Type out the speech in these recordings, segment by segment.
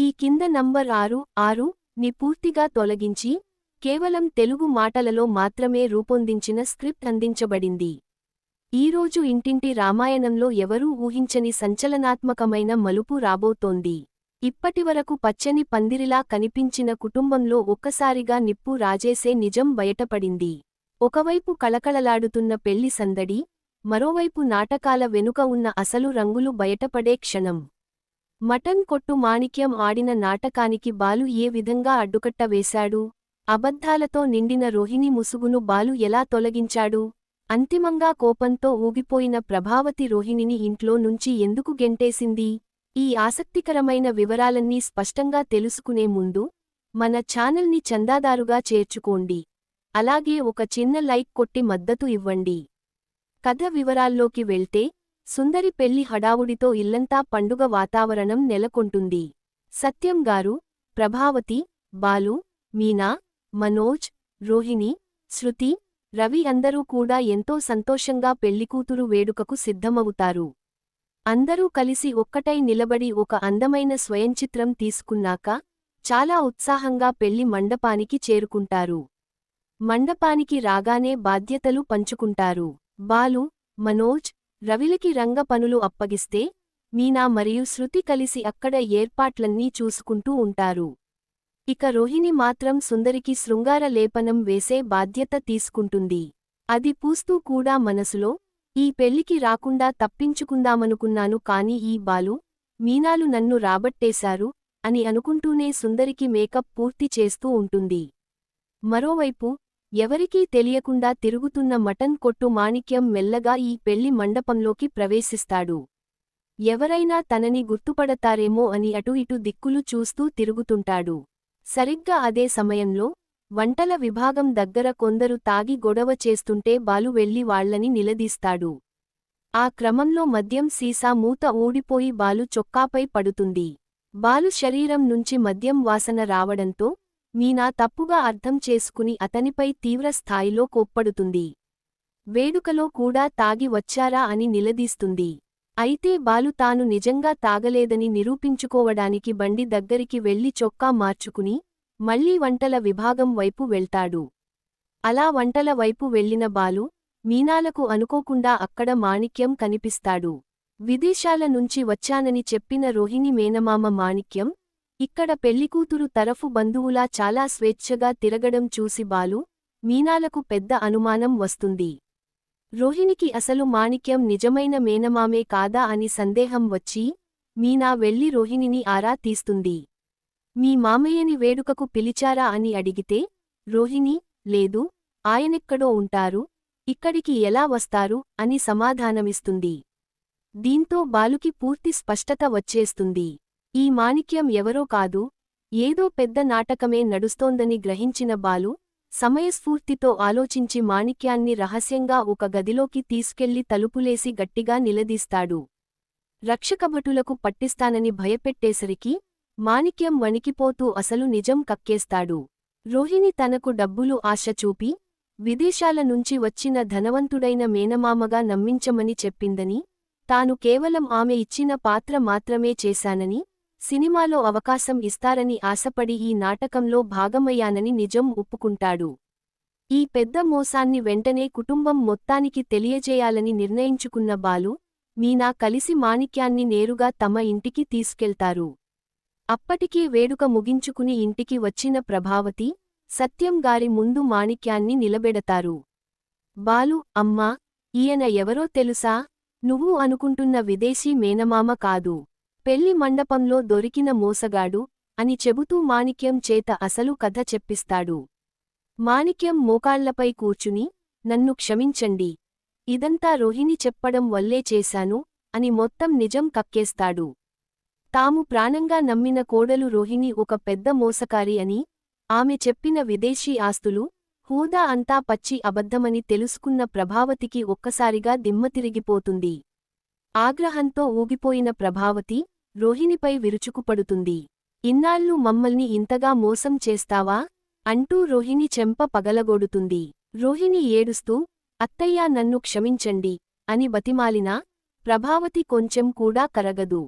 ఈ కింద నంబర్ 6ని పూర్తిగా తొలగించి కేవలం తెలుగు మాటలలో మాత్రమే రూపొందించిన స్క్రిప్ట్ అందించబడింది. ఈరోజు ఇంటింటి రామాయణంలో ఎవరూ ఊహించని సంచలనాత్మకమైన మలుపు రాబోతోంది. ఇప్పటివరకు పచ్చని పందిరిలా కనిపించిన కుటుంబంలో ఒక్కసారిగా నిప్పు రాజేసే నిజం బయటపడింది. ఒకవైపు కళకళలాడుతున్న పెళ్లి సందడి, మరోవైపు నాటకాల వెనుక ఉన్న అసలు రంగులు బయటపడే క్షణం. మటన్ కొట్టు మాణిక్యం ఆడిన నాటకానికి బాలు ఏ విధంగా అడ్డుకట్ట వేశాడు? అబద్ధాలతో నిండిన రోహిణి ముసుగును బాలు ఎలా తొలగించాడు? అంతిమంగా కోపంతో ఊగిపోయిన ప్రభావతి రోహిణిని ఇంట్లో నుంచి ఎందుకు గెంటేసింది? ఈ ఆసక్తికరమైన వివరాలన్నీ స్పష్టంగా తెలుసుకునే ముందు మన ఛానల్ని చందాదారుగా చేర్చుకోండి. అలాగే ఒక చిన్న లైక్ కొట్టి మద్దతు ఇవ్వండి. కథ వివరాల్లోకి వెళ్తే, సుందరి పెళ్లి హడావుడితో ఇల్లంతా పండుగ వాతావరణం నెలకొంటుంది. సత్యం గారు, ప్రభావతి, బాలు, మీనా, మనోజ్, రోహిణి, శృతి, రవి అందరూ కూడా ఎంతో సంతోషంగా పెళ్లికూతురు వేడుకకు సిద్ధమవుతారు. అందరూ కలిసి ఒక్కటై నిలబడి ఒక అందమైన స్వయంచిత్రం తీసుకున్నాక చాలా ఉత్సాహంగా పెళ్లి మండపానికి చేరుకుంటారు. మండపానికి రాగానే బాధ్యతలు పంచుకుంటారు. బాలు, మనోజ్, రవిలకి రంగ పనులు అప్పగిస్తే మీనా మరియు శృతి కలిసి అక్కడ ఏర్పాట్లన్నీ చూసుకుంటూ ఉంటారు. ఇక రోహిణి మాత్రం సుందరికి శృంగార లేపనం వేసే బాధ్యత తీసుకుంటుంది. అది పూస్తూ కూడా మనసులో, ఈ పెళ్లికి రాకుండా తప్పించుకుందామనుకున్నాను కానీ ఈ బాలు, మీనాలు నన్ను రాబట్టేశారు అని అనుకుంటూనే సుందరికి మేకప్ పూర్తి చేస్తూ ఉంటుంది. మరోవైపు ఎవరికీ తెలియకుండా తిరుగుతున్న మటన్ కొట్టు మాణిక్యం మెల్లగా ఈ పెళ్లి మండపంలోకి ప్రవేశిస్తాడు. ఎవరైనా తనని గుర్తుపడతారేమో అని అటు ఇటు దిక్కులు చూస్తూ తిరుగుతుంటాడు. సరిగ్గా అదే సమయంలో వంటల విభాగం దగ్గర కొందరు తాగి గొడవ చేస్తుంటే బాలు వెళ్లి వాళ్లని నిలదీస్తాడు. ఆ క్రమంలో మద్యం సీసా మూత ఊడిపోయి బాలు చొక్కాపై పడుతుంది. బాలు శరీరం నుంచి మద్యం వాసన రావడంతో మీనా తప్పుగా అర్థం చేసుకుని అతనిపై తీవ్ర స్థాయిలో కోప్పడుతుంది. వేడుకలో కూడా తాగి వచ్చారా అని నిలదీస్తుంది. అయితే బాలు తాను నిజంగా తాగలేదని నిరూపించుకోవడానికి బండి దగ్గరికి వెళ్లి చొక్కా మార్చుకుని మళ్లీ వంటల విభాగం వైపు వెళ్తాడు. అలా వంటల వైపు వెళ్లిన బాలు, మీనాలకు అనుకోకుండా అక్కడ మాణిక్యం కనిపిస్తాడు. విదేశాల నుంచి వచ్చానని చెప్పిన రోహిణి మేనమామ మాణిక్యం ఇక్కడ పెళ్లికూతురు తరఫు బంధువులా చాలా స్వేచ్ఛగా తిరగడం చూసి బాలు, మీనాలకు పెద్ద అనుమానం వస్తుంది. రోహిణికి అసలు మాణిక్యం నిజమైన మేనమామే కాదా అని సందేహం వచ్చి మీనా వెళ్లి రోహిణిని ఆరా తీస్తుంది. మీ మామయ్యని వేడుకకు పిలిచారా అని అడిగితే రోహిణి, లేదు, ఆయనెక్కడో ఉంటారు, ఇక్కడికి ఎలా వస్తారు అని సమాధానమిస్తుంది. దీంతో బాలుకి పూర్తి స్పష్టత వచ్చేస్తుంది. ఈ మాణిక్యం ఎవరో కాదు, ఏదో పెద్ద నాటకమే నడుస్తోందని గ్రహించిన బాలు సమయస్ఫూర్తితో ఆలోచించి మాణిక్యాన్ని రహస్యంగా ఒక గదిలోకి తీసుకెళ్లి తలుపులేసి గట్టిగా నిలదీస్తాడు. రక్షకభటులకు పట్టిస్తానని భయపెట్టేసరికి మాణిక్యం వణికిపోతూ అసలు నిజం కక్కేస్తాడు. రోహిణి తనకు డబ్బులు ఆశ చూపి విదేశాల నుంచి వచ్చిన ధనవంతుడైన మేనమామగా నమ్మించమని చెప్పిందని, తాను కేవలం ఆమె ఇచ్చిన పాత్ర మాత్రమే చేశానని, సినిమాలో అవకాశం ఇస్తారని ఆశపడి ఈ నాటకంలో భాగమయ్యానని నిజం ఒప్పుకుంటాడు. ఈ పెద్ద మోసాన్ని వెంటనే కుటుంబం మొత్తానికి తెలియజేయాలని నిర్ణయించుకున్న బాలు, మీనా కలిసి మాణిక్యాన్ని నేరుగా తమ ఇంటికి తీసుకెళ్తారు. అప్పటికే వేడుక ముగించుకుని ఇంటికి వచ్చిన ప్రభావతి, సత్యం గారి ముందు మాణిక్యాన్ని నిలబెడతారు. బాలు, అమ్మా, ఈయన ఎవరో తెలుసా? నువ్వు అనుకుంటున్న విదేశీ మేనమామ కాదు, పెళ్లి మండపంలో దొరికిన మోసగాడు అని చెబుతూ మాణిక్యం చేత అసలు కథ చెప్పిస్తాడు. మాణిక్యం మోకాళ్లపై కూర్చుని, నన్ను క్షమించండి, ఇదంతా రోహిణి చెప్పడం వల్లే చేశాను అని మొత్తం నిజం కక్కేస్తాడు. తాము ప్రాణంగా నమ్మిన కోడలు రోహిణి ఒక పెద్ద మోసకారి అని, ఆమె చెప్పిన విదేశీ ఆస్తులు, హోదా అంతా పచ్చి అబద్ధమని తెలుసుకున్న ప్రభావతికి ఒక్కసారిగా దిమ్మతిరిగిపోతుంది. ఆగ్రహంతో ఊగిపోయిన ప్రభావతి రోహిణిపై విరుచుకుపడుతుంది. ఇన్నాళ్ళు మమ్మల్ని ఇంతగా మోసం చేస్తావా అంటూ రోహిణి చెంప పగలగొడుతుంది. రోహిణి ఏడుస్తూ, అత్తయ్యా నన్ను క్షమించండి అని బతిమాలినా ప్రభావతి కొంచెం కూడా కరగదు.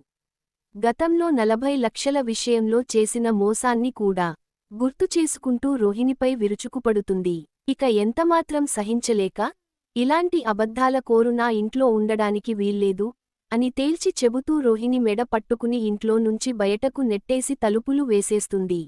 గతంలో 40 లక్షల విషయంలో చేసిన మోసాన్ని కూడా గుర్తుచేసుకుంటూ రోహిణిపై విరుచుకుపడుతుంది. ఇక ఎంతమాత్రం సహించలేక, ఇలాంటి అబద్ధాల కోరు నా ఇంట్లో ఉండడానికి వీల్లేదు అని తేల్చి చెబుతూ రోహిణి మెడ పట్టుకుని ఇంట్లో నుంచి బయటకు నెట్టేసి తలుపులు వేసేస్తుంది.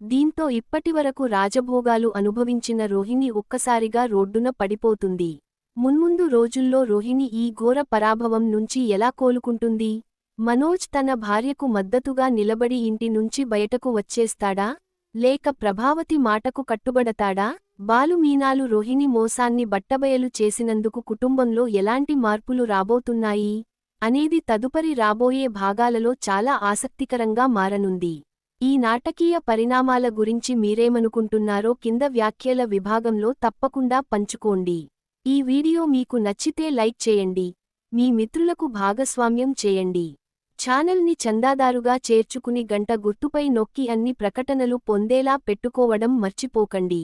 దీంతో ఇప్పటివరకు రాజభోగాలు అనుభవించిన రోహిణి ఒక్కసారిగా రోడ్డున పడిపోతుంది. మున్ముందు రోజుల్లో రోహిణి ఈ ఘోర పరాభవం నుంచి ఎలా కోలుకుంటుంది? మనోజ్ తన భార్యకు మద్దతుగా నిలబడి ఇంటి నుంచి బయటకు వచ్చేస్తాడా? లేక ప్రభావతి మాటకు కట్టుబడతాడా? బాలు మీనాలు రోహిణి మోసాన్ని బట్టబయలు చేసినందుకు కుటుంబంలో ఎలాంటి మార్పులు రాబోతున్నాయి అనేది తదుపరి రాబోయే భాగాలలో చాలా ఆసక్తికరంగా మారనుంది. ఈ నాటకీయ పరిణామాల గురించి మీరేమనుకుంటున్నారో కింద వ్యాఖ్యల విభాగంలో తప్పకుండా పంచుకోండి. ఈ వీడియో మీకు నచ్చితే లైక్ చేయండి, మీ మిత్రులకు భాగస్వామ్యం చేయండి. ఛానల్ని చందాదారుగా చేర్చుకుని గంట గుర్తుపై నొక్కి అన్ని ప్రకటనలు పొందేలా పెట్టుకోవడం మర్చిపోకండి.